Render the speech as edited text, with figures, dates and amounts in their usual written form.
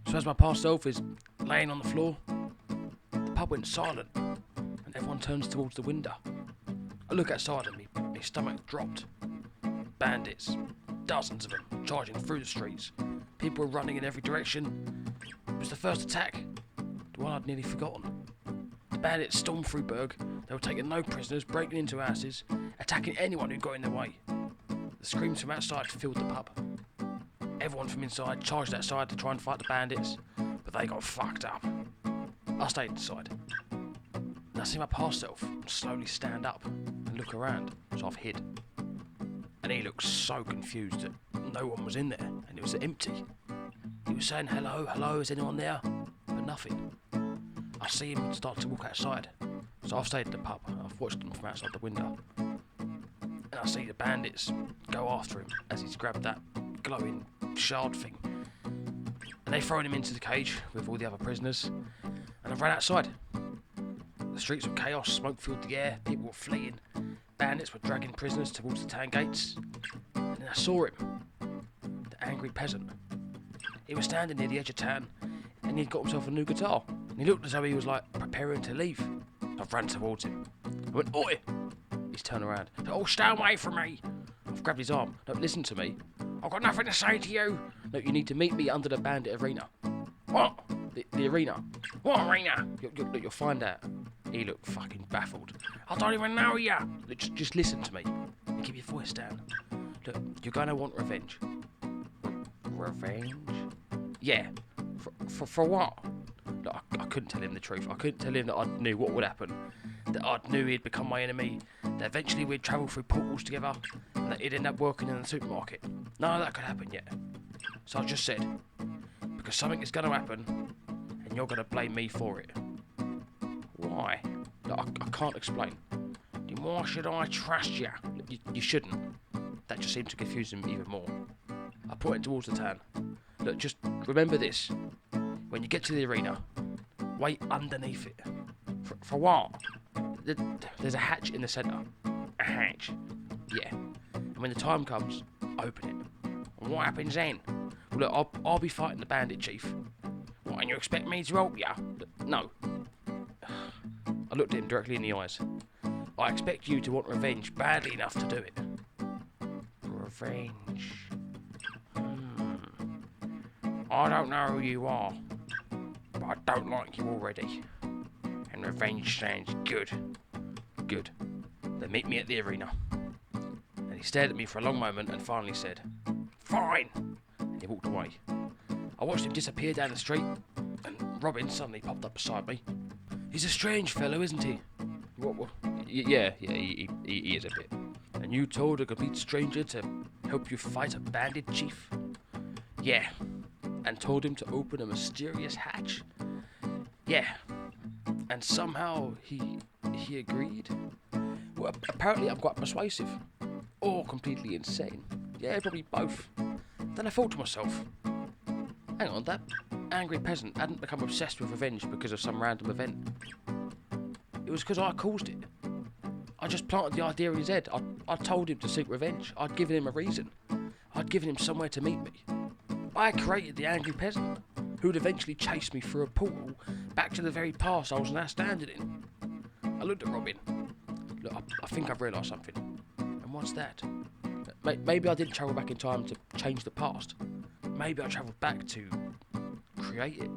So as my past self is laying on the floor, the pub went silent and everyone turns towards the window. I look outside and my stomach dropped. Bandits, dozens of them, charging through the streets. People were running in every direction. It was the first attack, the one I'd nearly forgotten. The bandits stormed through Berg. They were taking no prisoners, breaking into houses, attacking anyone who got in their way. The screams from outside filled the pub. Everyone from inside charged outside to try and fight the bandits, but they got fucked up. I stayed inside. And I see my past self slowly stand up and look around, so I've hid. And he looked so confused that no one was in there, and it was empty. He was saying, hello, hello, is anyone there? But nothing. I see him start to walk outside, so I've stayed at the pub. I've watched him from outside the window. And I see the bandits go after him as he's grabbed that glowing shard thing. And they've thrown him into the cage with all the other prisoners. And I've ran outside. The streets were chaos, smoke filled the air, people were fleeing. Bandits were dragging prisoners towards the town gates. And then I saw him, the angry peasant. He was standing near the edge of town, and he'd got himself a new guitar. And he looked as though he was like preparing to leave. I ran towards him. I went, oi! He's turned around. Oh, stay away from me! I've grabbed his arm. Don't listen to me. I've got nothing to say to you. No, you need to meet me under the bandit arena. What? The arena. What arena? You'll find out. He looked fucking baffled. I don't even know you. Look, just listen to me. And keep your voice down. Look, you're gonna want revenge. Revenge? Yeah. For what? Look, I couldn't tell him the truth. I couldn't tell him that I knew what would happen. That I knew he'd become my enemy. That eventually we'd travel through portals together. And that he'd end up working in the supermarket. None of that could happen yet. So I just said, because something is gonna happen, and you're gonna blame me for it. Why? Look, I can't explain. Then why should I trust you? You shouldn't. That just seemed to confuse him even more. I pointed towards the town. Look, just remember this. When you get to the arena, wait underneath it. For what? There's a hatch in the centre. A hatch? Yeah. And when the time comes, open it. And what happens then? Well, look, I'll be fighting the bandit chief. What, and you expect me to help you? No. I looked at him directly in the eyes. I expect you to want revenge badly enough to do it. Revenge? I don't know who you are, but I don't like you already. And revenge sounds good. Good. Then meet me at the arena. And he stared at me for a long moment and finally said, fine! And he walked away. I watched him disappear down the street, and Robin suddenly popped up beside me. He's a strange fellow, isn't he? What? Yeah, he is a bit. And you told a complete stranger to help you fight a bandit chief? Yeah. And told him to open a mysterious hatch? Yeah. And somehow he agreed? Well, apparently I'm quite persuasive. Or completely insane. Yeah, probably both. Then I thought to myself, hang on, that angry peasant hadn't become obsessed with revenge because of some random event. It was because I caused it. I just planted the idea in his head. I told him to seek revenge. I'd given him a reason. I'd given him somewhere to meet me. I created the angry peasant, who'd eventually chase me through a portal back to the very past I was now standing in. I looked at Robin. Look, I think I've realised something. And what's that? Maybe I didn't travel back in time to change the past. Maybe I travelled back to create it.